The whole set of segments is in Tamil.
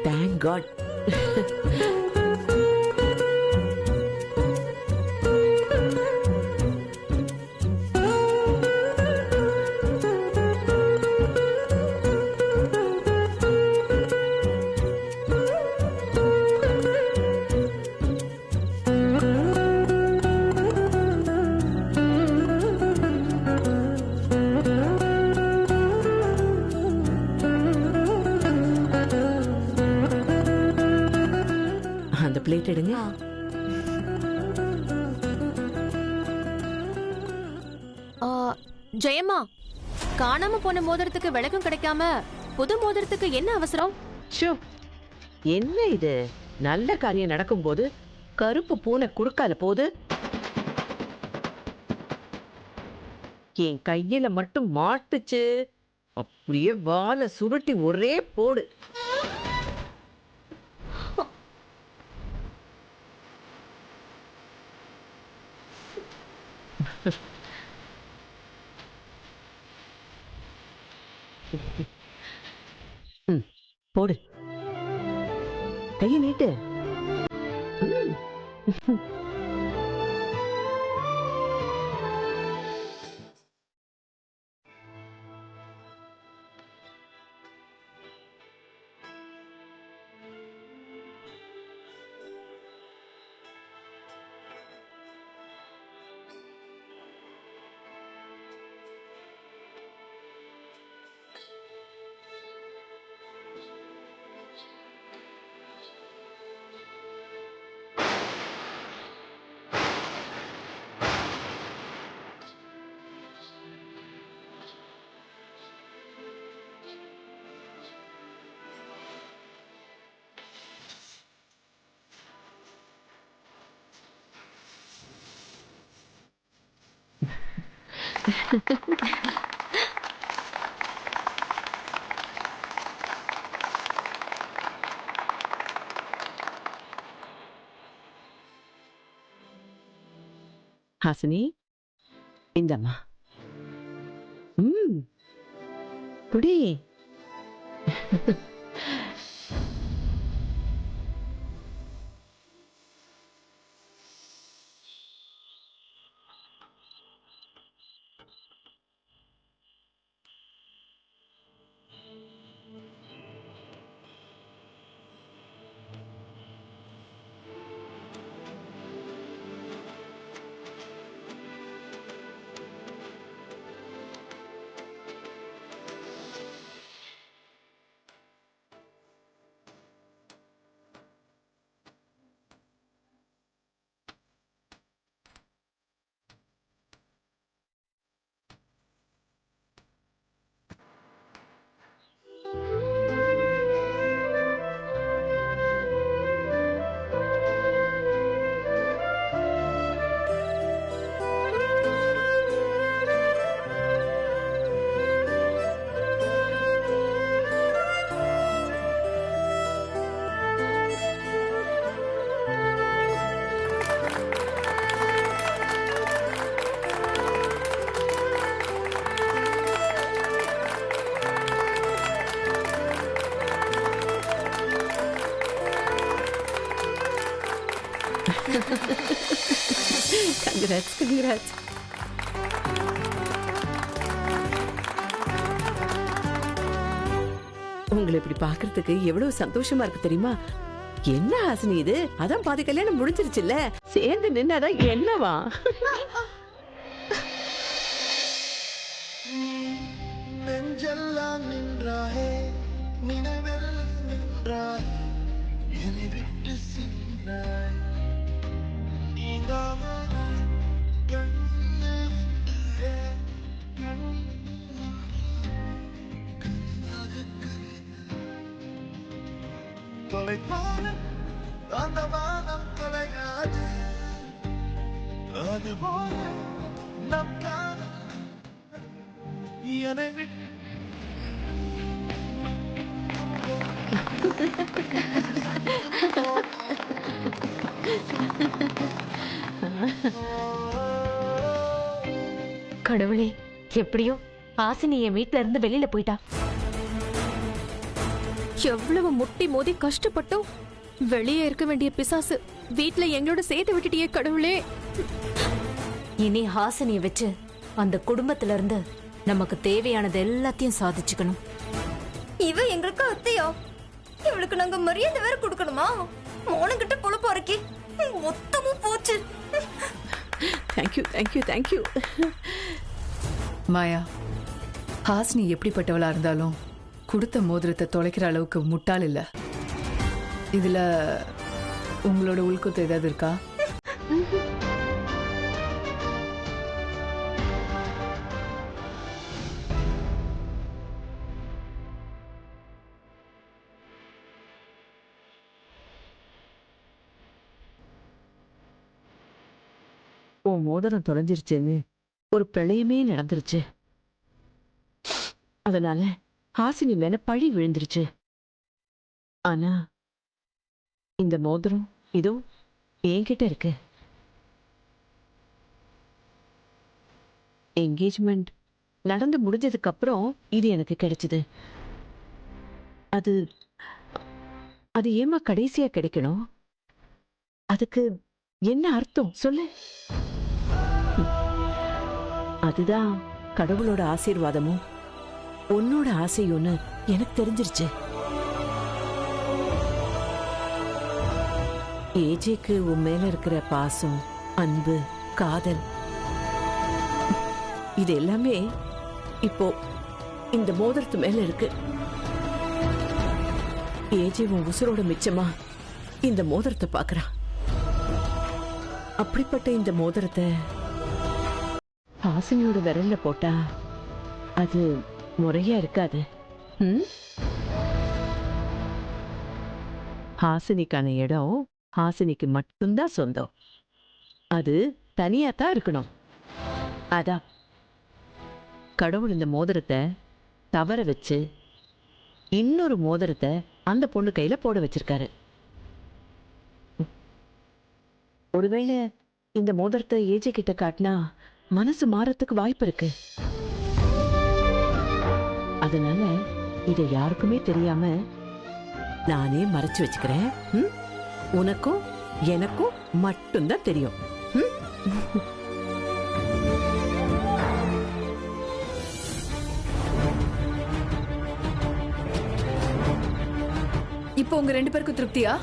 Thank God. அந்த பிளேட் எடுங்க. ஜெயம்மா, காணாம போன மோதிரத்துக்கு விளக்கம் கிடைக்காம புது மோதிரத்துக்கு என்ன அவசரம்? ஷோ, என்ன இது? நல்ல காரியம் நடக்கும் போது கருப்பு பூனை குறுக்கால போது என் கையில மட்டும் மாட்டுச்சு. அப்படியே வாழை சுருட்டி ஒரே போடு. போடு, கையை நீட்டு. ஹாசினி, இந்தம்மா. குடி. Congrats, congrats. உங்களை இப்படி பாக்குறதுக்கு எவ்வளவு சந்தோஷமா இருக்கு தெரியுமா? என்ன ஹாசினி இது? அதான் பாதி கல்யாணம் முடிஞ்சிருச்சுல்ல, சேர்ந்து நின்னாதான் என்னவா? நெஞ்செல்லாம் நின்றாயே, நினைவில் நின்றாய், என்னை விட்டு சென்றாய். தொலைப்பான அந்த வானம் தொலையாது, அதுபோல நம் காதல் என்னை விட்டு. கடவுளே, எப்படியோ ஹாசினி என் வீட்ல இருந்து வெளியில போயிட்டா. எவ்வளவு முட்டி மோதி கஷ்டப்பட்டோம். வெளியே இருக்க வேண்டிய பிசாசு வீட்ல எங்களோட சேர்த்து விட்டுட்டியே கடவுளே. இனி ஹாசினிய வச்சு அந்த குடும்பத்துல இருந்து நமக்கு தேவையானது எல்லாத்தையும் சாதிச்சுக்கணும். இவ எங்களுக்கு அத்தையா? இவளுக்கு நாங்க மரியாதை வேற கொடுக்கணுமா? மோனங்கிட்ட பொழப்பா இருக்கே, மொத்தமும் போச்சு. Thank you thank you thank you. Maya, Hasini எப்படிப்பட்டவளா இருந்தாலும் கொடுத்த மோதிரத்தை தொலைக்கிற அளவுக்கு முட்டாள் இல்ல. இதுல உங்களோட உள்குத்து ஏதாவது இருக்கா? உன் மோதிரம் தொலைஞ்சிருச்சுன்னு ஒரு பிரளயமே நடந்துருச்சு. அதனால ஹாசினி மேல பழி விழுந்துருச்சு. ஆனா இந்த மோதிரம் இதோ என்கிட்ட இருக்கு. என்கேஜ்மெண்ட் நடந்து முடிஞ்சதுக்கு அப்புறம் இது எனக்கு கிடைச்சது. அது அது ஏமா கடைசியா கிடைக்கணும்? அதுக்கு என்ன அர்த்தம் சொல்லு? அதுதான் கடவுளோட ஆசீர்வாதமும் உன்னோட ஆசையும்னு எனக்கு தெரிஞ்சிருச்சு. ஏஜேக்கு உன் மேல இருக்கிற பாசம், அன்பு, காதல் இது எல்லாமே இப்போ இந்த மோதிரத்து மேல இருக்கு. ஏஜே உன் உசுரோட மிச்சமா இந்த மோதிரத்தை பாக்குறான். அப்படிப்பட்ட இந்த மோதிரத்தை ஹாசினியோட விரல்ல போட்டா அது முறையா இருக்காது. ஹாசினிக்கான இடம் ஹாசினிக்கு மட்டும்தான் சொந்தம். அது தனியா தான் இருக்கணும். அதான் கடவுள் இந்த மோதிரத்தை தவற வச்சு இன்னொரு மோதிரத்தை அந்த பொண்ணு கையில போட வச்சிருக்காரு. ஒருவேளை இந்த மோதிரத்தை ஏஜே கிட்ட காட்டினா மனசு மாறத்துக்கு வாய்ப்பு இருக்கு. அதனால இதை யாருக்குமே தெரியாம நானே மறைச்சு வச்சுக்கிறேன். உனக்கும் எனக்கும் மட்டும்தான் தெரியும். இப்போ உங்க 2 பேருக்கும் திருப்தியா?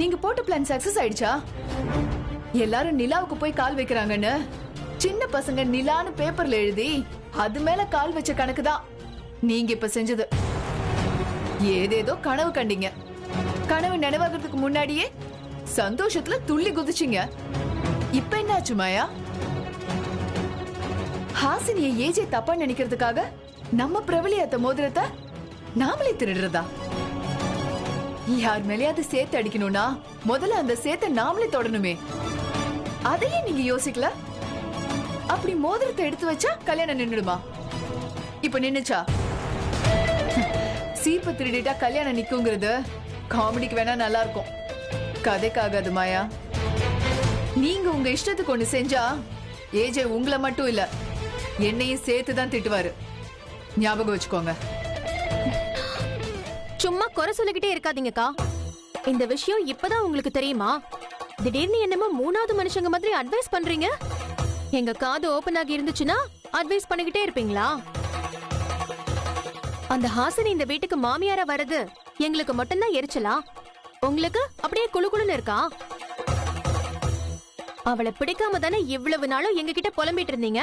நீங்க போட்ட பிளான் சக்சஸ் ஆயிடுச்சா? எல்லாரும் நிலாவுக்கு போய் கால் வைக்கிறாங்கன்னு சின்ன பசங்க நிலான்னு பேப்பர்ல எழுதி அது மேல கால் வச்ச கணக்கு தான் நீங்க இப்ப செஞ்சது. ஏதேதோ கனவு கண்டீங்க. கனவு நினைவாகிறதுக்கு முன்னாடியே சந்தோஷத்துல துள்ளி குதிச்சிங்க. இப்ப என்னாச்சு மாயா? ஹாசினிய ஏஜே தப்பா நினைக்கிறதுக்காக நம்ம பிரபலியத்த மோதிரத்தை நாமளே திருடுறதா? யார் மேலேயாவது சேர்த்து அடிக்கணும்னா முதல்ல அந்த சேர்த்த நாமளே தொடணுமே. அதையே நீங்க யோசிக்கல. அப்படி மோதிரத்தை எடுத்து வச்சா கல்யாணம் நின்னுடுமா? இப்ப நின்னுச்சா? சீப்ப திருடிட்டா கல்யாணம் நிக்குங்கிறது காமெடிக்கு வேணா நல்லா இருக்கும், கதைக்காகாது மாயா. நீங்க உங்க இஷ்டத்துக்கு ஒண்ணு செஞ்சா ஏஜே உங்களை மட்டும் இல்ல என்னையும் சேர்த்துதான் திட்டுவாரு. ஞாபகம் வச்சுக்கோங்க. சும்மா குறை சொல்லிக்கிட்டே இருக்காதீங்கக்கா. இந்த விஷயம் இப்பதான் உங்களுக்கு தெரியுமா? திடீர்னு என்னமோ 3வது மனுஷங்க மாதிரி அட்வைஸ் பண்றீங்க. எங்க காது ஓபன் ஆகி இருந்துச்சுன்னா அட்வைஸ் பண்ணிக்கிட்டே இருப்பீங்களா? அந்த ஹாசினி இந்த வீட்டுக்கு மாமியாரா வர்றது எங்களுக்கு மட்டும்தான் எரிச்சலா? உங்களுக்கு அப்படியே குளுகுளுன்னு இருக்கா? அவளை பிடிக்காம தானே இவ்வளவு நாளும் எங்க கிட்ட புலம்பிட்டு இருந்தீங்க.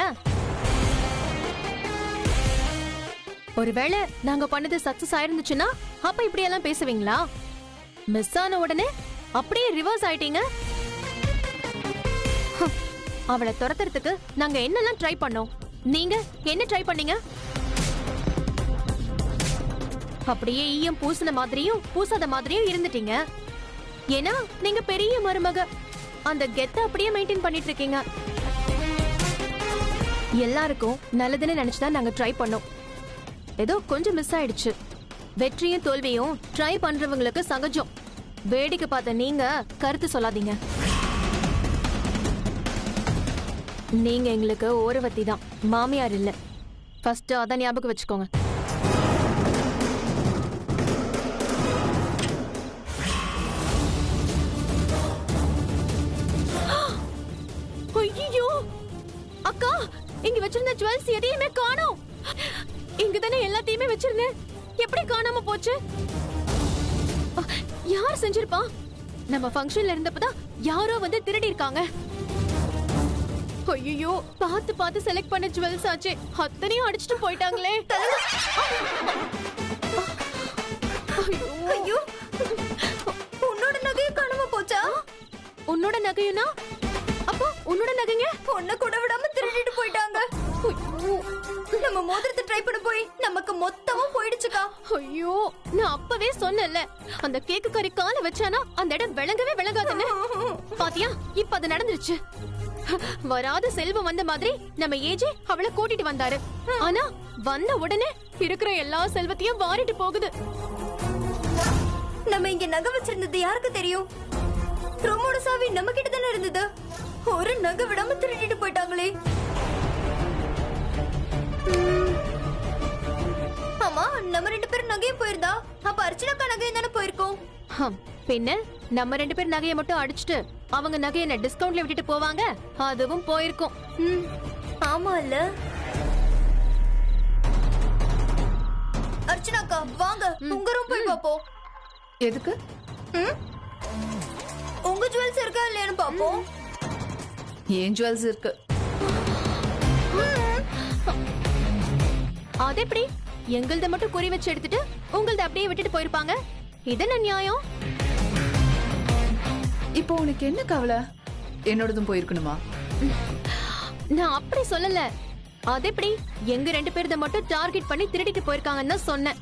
ஒருவேளை நாங்க பண்ணது சக்சஸ் ஆயிருந்துச்சுன்னா அப்ப இப்படி எல்லாம் பேசுவீங்களா? மிஸ் ஆன உடனே அப்படியே ரிவர்ஸ் ஆயிட்டீங்க. அவளை துரத்துறதுக்கு நாங்க என்னெல்லாம் ட்ரை பண்ணோம், நீங்க என்ன ட்ரை பண்ணீங்க? அப்படியே ஈயம் பூசின மாதிரியும் பூசாத மாதிரியும் இருந்துட்டீங்க. ஏன்னா நீங்க பெரிய மருமக, அந்த கெத்த அப்படியே மெயின்டைன் பண்ணிட்டு இருக்கீங்க. எல்லாருக்கும் நல்லதுன்னு நினைச்சுதான் நாங்க ட்ரை பண்ணோம். ஏதோ கொஞ்சம் மிஸ் ஆயிடுச்சு. வெற்றியும் தோல்வியும் ட்ரை பண்றவங்களுக்கு சகஜம். வேடிக்கை பார்த்த நீங்க கருத்து சொல்லாதீங்க. நீங்க எங்களுக்கு ஓரவத்தி தான், மாமியார் இல்ல. ஃபர்ஸ்ட் அத ஞாபகம் வச்சுக்கோங்க. ஐயோ அக்கா, இங்க வச்சிருந்த ஜுவல்ஸ் எதையுமே காணோம். இங்க தானே எல்லாத்தையுமே வச்சிருந்தேன். எப்படி காணாம போச்சு? யார் செஞ்சிருப்பா? நம்ம ஃபங்க்ஷன்ல இருந்தப்பதான் யாரோ வந்து திருடி இருக்காங்க. ஐயோ, பார்த்து பார்த்து செலக்ட் பண்ண ஜுவல்ஸ் ஆச்சு, அத்தனையும் அடிச்சிட்டு போயிட்டாங்களே. ஐயோ, உன்னோட நகையும் காணாம போச்சா? உன்னோட நகையுனா அப்போ உன்னோட நகைங்க பொண்ண கூட விடாம திருடிட்டு போயிட்டாங்க. நம்ம மோதிரத்தை ட்ரை பண்ண போய் நமக்கு மொத்தமா போயிடுச்சுக்கா. ஐயோ, நான் அப்பவே சொன்னேன்ல, அந்த கேக்கு கறி கால வச்சானா அந்த இடம் விளங்கவே விளங்காதுன்னு. பாத்தியா, இப்ப அது நடந்துருச்சு. வராத செல்வம் வந்த மாதிரி நம்ம ஏஜே அவளை கூட்டிட்டு வந்தாரு. ஆனா வந்த உடனே இருக்கிற எல்லா செல்வத்தையும் வாரிட்டு போகுது. நம்ம இங்க நகை வச்சிருந்தது யாருக்கு தெரியும்? ரூமோட சாவி நம்ம கிட்ட தானே இருந்தது. ஒரு நகை விடாம திருடிட்டு போயிட்டாங்களே. ஆமா, நம்ம 2 பேரும் நகையும் போயிருந்தா அப்ப அர்ச்சனாக்கா நகையும் தானே போயிருக்கோம். பின்ன நம்ம 2 பேர் நகையை மட்டும் அடிச்சுட்டு அவங்க நகையை என்ன டிஸ்கவுண்ட்ல விட்டுட்டு போவாங்க? அதுவும் போயிருக்கும். ஆமா இல்ல அர்ச்சனாக்கா, வாங்க உங்க ரூம் போய் பாப்போம். எதுக்கு? உங்க ஜுவல்ஸ் இருக்கா இல்லையான்னு பாப்போம். ஏன் ஜுவல்ஸ் இருக்கு. அது எப்படி? எங்கள்த மட்டும் குறி வச்சு எடுத்துட்டு உங்கள்த அப்படியே விட்டுட்டு போயிருப்பாங்க. இது என்ன நியாயம்? இப்போ உனக்கு என்ன கவலை? என்னோடதும் போயிருக்கணுமா? நான் அப்படி சொல்லல. அது எப்படி? எங்க 2 பேர்த மட்டும் டார்கெட் பண்ணி திருடிட்டு போயிருக்காங்கன்னு தான் சொன்னேன்.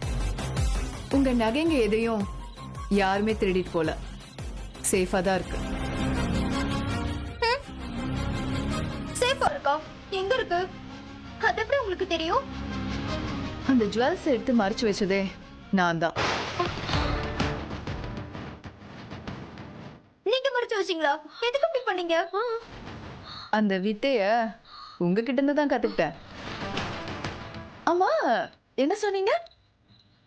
உங்க நகைங்க எதையும் யாருமே திருடிட்டு போல. சேஃபா தான் இருக்கு. சேஃபா இருக்கா? எங்க இருக்கு? அது எப்படி உங்களுக்கு தெரியும்? அந்த ஜுவல்ஸ் எடுத்து மறைச்சு வச்சதே நான் தான். நீங்க மறைச்சு வச்சீங்களா? எதுக்கு அப்படி பண்ணீங்க? அந்த வித்தைய உங்ககிட்ட இருந்து தான் கத்துக்கிட்டேன். ஆமா, என்ன சொன்னீங்க?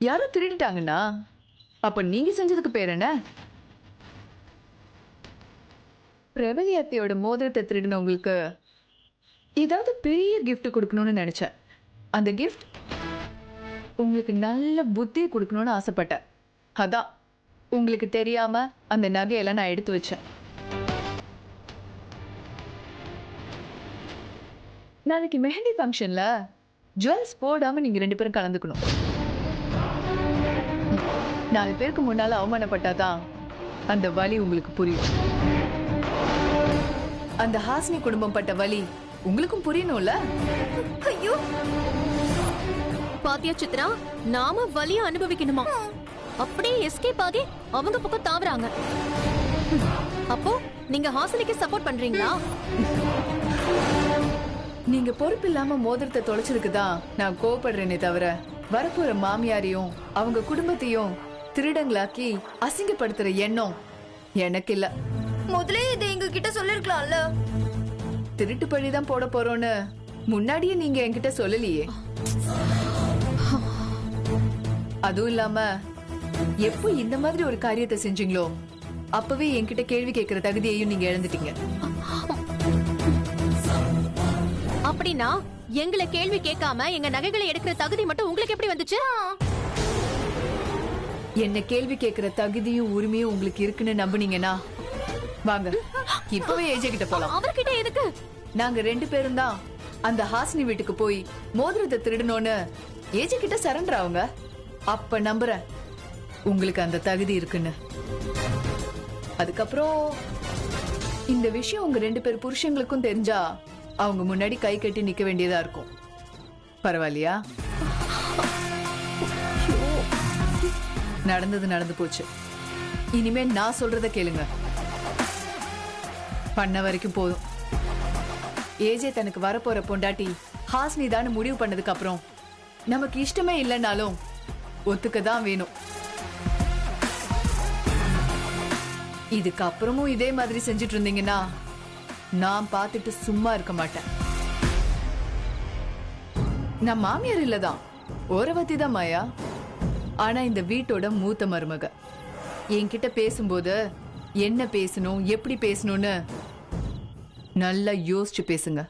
யாரும் திருடிட்டாங்கன்னா அப்ப நீங்க செஞ்சதுக்கு பேர் என்ன? பிரபலி அத்தையோட மோதிரத்தை திருடினவங்களுக்கு ஏதாவது பெரிய கிஃப்ட் கொடுக்கணும்னு நினைச்சேன். அந்த கிஃப்ட் உங்களுக்கு நல்ல புத்தி கொடுக்கணும்னு ஆசைப்பட்டேன். அதான் உங்களுக்கு தெரியாம அந்த நகையெல்லாம் நான் எடுத்து வச்சேன். நாளைக்கு மெஹந்தி ஃபங்க்ஷன்ல ஜுவல்ஸ் போடாம நீங்க 2 பேரும் கலந்துக்கணும். 4 பேருக்கு முன்னால அவமானப்பட்டாதான் அந்த வலி உங்களுக்கு புரியும். அந்த ஹாசினி குடும்பம் பட்ட வலி உங்களுக்கும் புரியணும்ல? ஐயோ, பாத்தியா சித்ரா, நாம வலிய அனுபவிக்கணுமா? அப்படியே எஸ்கேப் ஆகி அவங்க பக்கம் தாவறாங்க. அப்போ நீங்க ஹாசினிக்கு சப்போர்ட் பண்றீங்களா? நீங்க பொறுப்பு இல்லாம மோதிரத்தை தொலைச்சதுக்கு தான் நான் கோவப்படுறேனே தவிர வரப்போற மாமியாரையும் அவங்க குடும்பத்தையும் திருடங்களாக்கி அசிங்கப்படுத்துற எண்ணம் எனக்கு இல்ல. முதலே இதை எங்க கிட்ட சொல்லிருக்கலாம்ல. திருட்டு பழிதான் போட போறோம்னு முன்னாடியே நீங்க என்கிட்ட சொல்லலையே. அதுவும் இல்லாம எப்போ இந்த மாதிரி ஒரு காரியத்தை செஞ்சீங்களோ அப்பவே என்கிட்ட கேள்வி கேட்கிற தகுதியையும் நீங்க இழந்துட்டீங்க. அப்படின்னா எங்களை கேள்வி கேட்காம எங்க நகைகளை எடுக்கிற தகுதி மட்டும் உங்களுக்கு எப்படி வந்துச்சு? என்ன கேள்வி கேட்கிற தகுதியும் உரிமையும் உங்களுக்கு இருக்குன்னு நம்புனீங்கன்னா வாங்க இப்பவே ஏஜே கிட்ட போலாம். அவர்கிட்ட எதுக்கு? நாங்க 2 பேரும் தான் அந்த ஹாசினி வீட்டுக்கு போய் மோதிரத்தை திருடணும்னு ஏஜே கிட்ட சரண்டர் ஆகுங்க. அப்ப நம்புறேன் உங்களுக்கு அந்த தகுதி இருக்குன்னு. அதுக்கப்புறம் இந்த விஷயம் உங்க 2 பேர் புருஷங்களுக்கும் தெரிஞ்சா அவங்க முன்னாடி கை கட்டி நிக்க வேண்டியதா இருக்கும். பரவாயில்லையா? நடந்தது நடந்து போச்சு. இனிமே நான் சொல்றத கேளுங்க. பண்ண வரைக்கும் போதும். ஏஜே தனக்கு வரப்போற பொண்டாட்டி ஹாசினி தான் முடிவு பண்ணதுக்கு அப்புறம் நமக்கு இஷ்டமே இல்லைன்னாலும் ஒத்துக்கதான் வேணும். இதுக்கு அப்புறமும் இதே மாதிரி செஞ்சுட்டு இருந்தீங்கன்னா நான் பார்த்துட்டு சும்மா இருக்க மாட்டேன். நான் மாமியார் இல்லதான், ஓரவத்தி தான் மாயா. ஆனா இந்த வீட்டோட மூத்த மருமக. என்கிட்ட பேசும்போது என்ன பேசணும், எப்படி பேசணும்னு நல்லா யோசிச்சு பேசுங்க.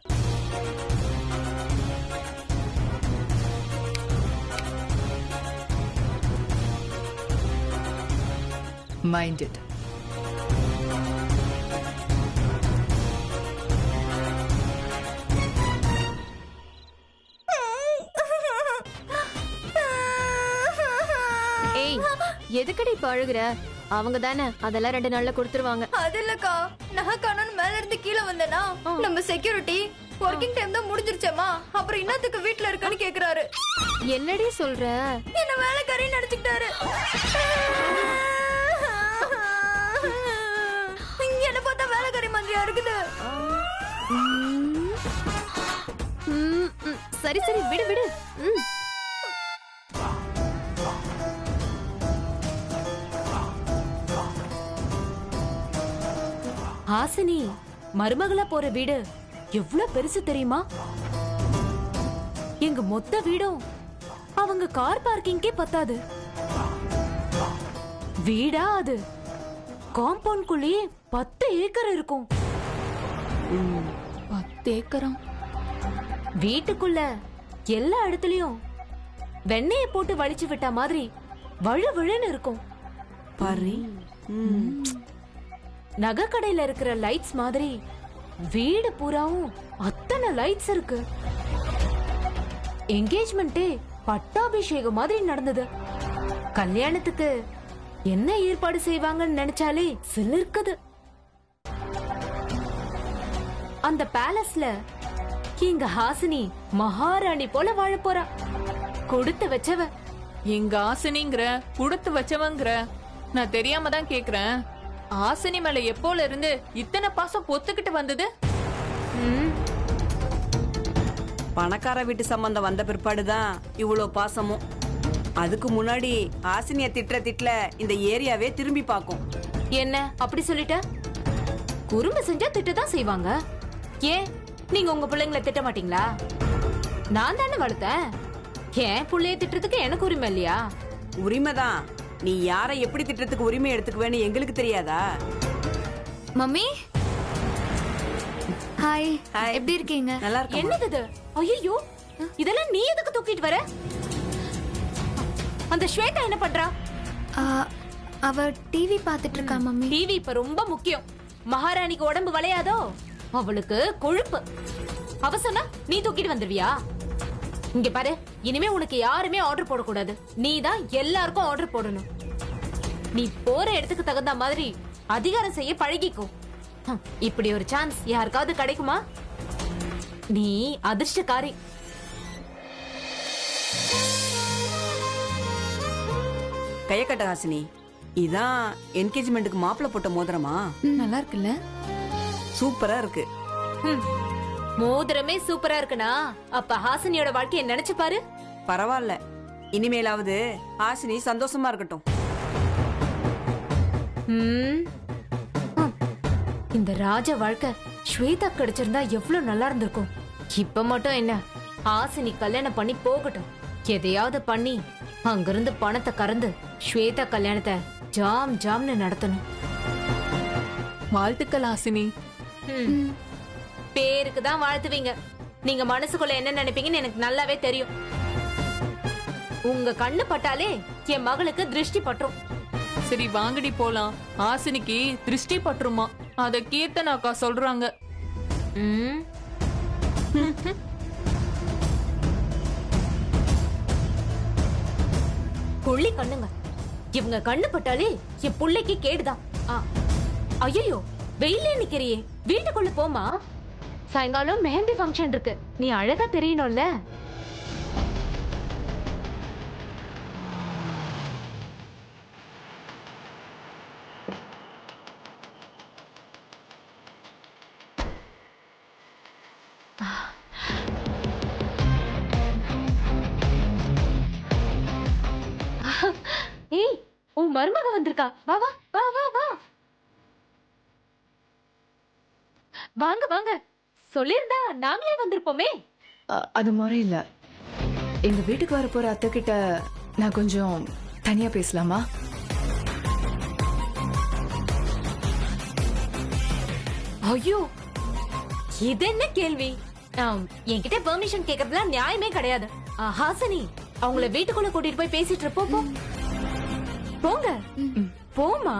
Mind it. ஏய், எதுக்கடி இப்ப அழுகுற? அவங்க தானே அதெல்லாம் 2 நாள்ல கொடுத்துருவாங்க. அது இல்லக்கா, நகை காணோன்னு மேல இருந்து கீழே வந்தேனா, நம்ம செக்யூரிட்டி ஒர்க்கிங் டைம் தான் முடிஞ்சிருச்சேமா, அப்புறம் இன்னத்துக்கு வீட்ல இருக்கன்னு கேக்குறாரு. என்னடி சொல்ற? என்ன வேலைக்காரி நினைச்சுக்கிட்டாரு. என்ன பார்த்தா வேலைக்காரி மாதிரியா இருக்குது. சரி சரி, விடு விடு. ஹாசினி மருமகளா போற வீடு எவ்வளவு பெருசு தெரியுமா? எங்க மொத்த வீடும் அவங்க கார் பார்க்கிங்கே பத்தாது. வீடா அது? காம்பவுண்ட் குள்ளேயே 10 ஏக்கர் இருக்கும். 10 ஏக்கரா? வீட்டுக்குள்ள எல்லா இடத்துலயும் வெண்ணெய போட்டு வலிச்சு விட்ட மாதிரி வழு விழுன்னு இருக்கும். பாரு, நகை கடையில இருக்கிற லைட்ஸ் மாதிரி வீடு பூராவும் அத்தனை லைட்ஸ் இருக்கு. என்கேஜ்மெண்டே பட்டாபிஷேகம் மாதிரி நடந்தது. கல்யாணத்துக்கு என்ன ஏற்பாடு செய்வாங்கன்னு நினைச்சாலே சிலிர்க்குது. அந்த பேலஸ்ல எங்க ஹாசினி மகாராணி போல வாழ போறா. கொடுத்து வச்சவ. எங்க ஆசினிங்கிற குடுத்து வச்சவங்கிற, நான் தெரியாம தான் கேக்குறேன். ஆசினி மேல எப்போல இருந்து இத்தனை பாசம் பொத்துக்கிட்டு வந்தது? பணக்கார வீட்டு சம்பந்தம் வந்த பிற்பாடுதான் இவ்வளோ பாசமும். அதுக்கு முன்னாடி ஆசினிய திட்டுல இந்த ஏரியாவே திரும்பி பார்க்கும். என்ன அப்படி சொல்லிட்ட? குறும்பு செஞ்சா திட்டதான் செய்வாங்க. ஏன் நீங்க உங்க பிள்ளைங்களை திட்ட மாட்டீங்களா? நான் தானே வளர்த்தேன். ஏன் பிள்ளைய திட்டுறதுக்கு எனக்கு உரிமை இல்லையா? உரிமைதான். நீ யாரை எப்படி திட்டத்துக்கு உரிமை எடுத்துக்குவேன்னு எங்களுக்கு தெரியாதா? Mummy hi, hi. எப்படி இருக்கீங்க? நல்லா இருக்கு. என்னது இது? ஐயோ, இதெல்லாம் நீ எதுக்கு தூக்கிட்டு வர? அந்த ஸ்வேதா என்ன பண்றா? அவ டிவி பாத்துட்டு இருக்கா மம்மி. டிவி இப்ப ரொம்ப முக்கியம். மகாராணிக்கு உடம்பு வளையாதோ? அவளுக்கு கொழுப்பு. அவ சொன்னா நீ தூக்கிட்டு வந்துருவியா? இங்க பாரு, இனிமே உனக்கு யாருமே ஆர்டர் போடக்கூடாது. நீ தான் எல்லாருக்கும் ஆர்டர் போடணும். நீ போற இடத்துக்கு தகுந்த மாதிரி அதிகாரம் செய்ய பழகிக்கோ. இப்படி ஒரு சான்ஸ் யாருக்காவது கிடைக்குமா? நீ அதிர்ஷ்டக்காரி. கையக்கட்ட ஹாசினி, இதான் என்கேஜ்மெண்ட்டுக்கு மாப்பிள்ள போட்ட மோதிரமா? நல்லா இருக்குல்ல? சூப்பரா இருக்கு. மோதிரமே சூப்பரா இருக்குனா அப்ப ஹாசினியோட வாழ்க்கையை நினைச்சு பாரு. பரவாயில்ல, இனிமேலாவது ஹாசினி சந்தோஷமா இருக்கட்டும். இந்த ராஜ வாழ்க்கை ஸ்வேதா கிடைச்சிருந்தா எவ்வளவு நல்லா இருந்திருக்கும். இப்ப மட்டும் என்ன, ஹாசினி கல்யாணம் பண்ணி போகட்டும். எதையாவது பண்ணி அங்கிருந்து பணத்தை கறந்து ஸ்வேதா கல்யாணத்தை ஜாம் ஜாம்னு நடத்தணும். வாழ்த்துக்கள் ஆசினி. பேருக்கு தான் வாழ்த்துவீங்க. நீங்க மனசுக்குள்ள என்ன நினைப்பீங்கன்னு எனக்கு நல்லாவே தெரியும். உங்க கண்ணு பட்டாலே என் மகளுக்கு திருஷ்டி பற்றும். சரி வாங்கடி போலாம். ஆசினிக்கு திருஷ்டி பற்றுமா? அத கீர்த்தனா அக்கா சொல்றாங்க. கொள்ளி கண்ணுங்க. இவங்க கண்ணு பட்டாலே என் புள்ளைக்கு கேடுதான். ஐயோ, வெயிலே நிக்கிறியே, வீட்டுக்குள்ள போமா. சாயங்காலம் மெஹந்தி ஃபங்க்ஷன் இருக்கு. நீ அழகா தெரியணும்ல. ஏய், உன் மருமக வந்திருக்கா. வா வா வா வா வா. வாங்க வாங்க. சொல்லிருந்தா நாங்களே வந்திருப்போமே. அது முறை இல்ல. எங்க வீட்டுக்கு வர போற அத்தை கிட்ட நான் கொஞ்சம் தனியா பேசலாமா? ஐயோ, இது என்ன கேள்வி? என்கிட்ட பெர்மிஷன் கேட்கறதுலாம் நியாயமே கிடையாது. ஹாசினி, அவங்கள வீட்டுக்குள்ள கூட்டிட்டு போய் பேசிட்டு இருப்போம். போ. போங்க, போமா.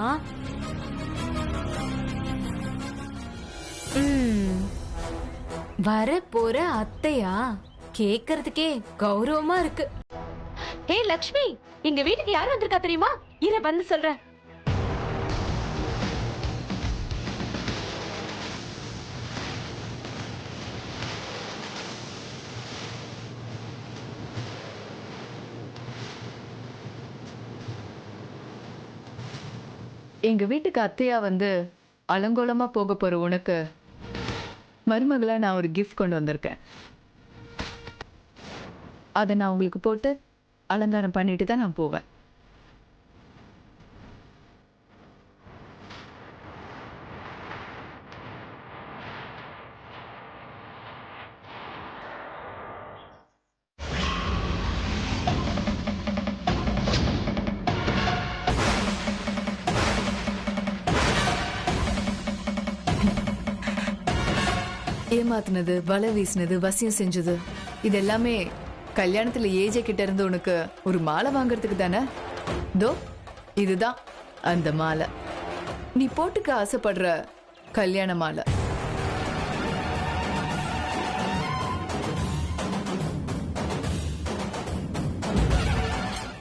வர போற அத்தையா? கேக்குறதுக்கே கௌரவமா இருக்கு. ஹே லக்ஷ்மி, எங்க வீட்டுக்கு யார் வந்திருக்கா தெரியுமா? இர வந்து சொல்றேன். எங்க வீட்டுக்கு அத்தையா வந்து அலங்கோலமா போக போற உனக்கு மருமகளா நான் ஒரு கிஃப்ட் கொண்டு வந்திருக்கேன். அதை நான் உங்களுக்கு போட்டு அலங்காரம் பண்ணிட்டு தான் நான் போவேன். ஏமாத்துனது, வலை வீசினது, வசியம் செஞ்சது, இது எல்லாமே கல்யாணத்துல ஏஜே கிட்ட இருந்து உனக்கு ஒரு மாலை வாங்குறதுக்கு தானே? தோ இதுதான் அந்த மாலை. நீ போட்டுக்க ஆசைப்படுற கல்யாண மாலை.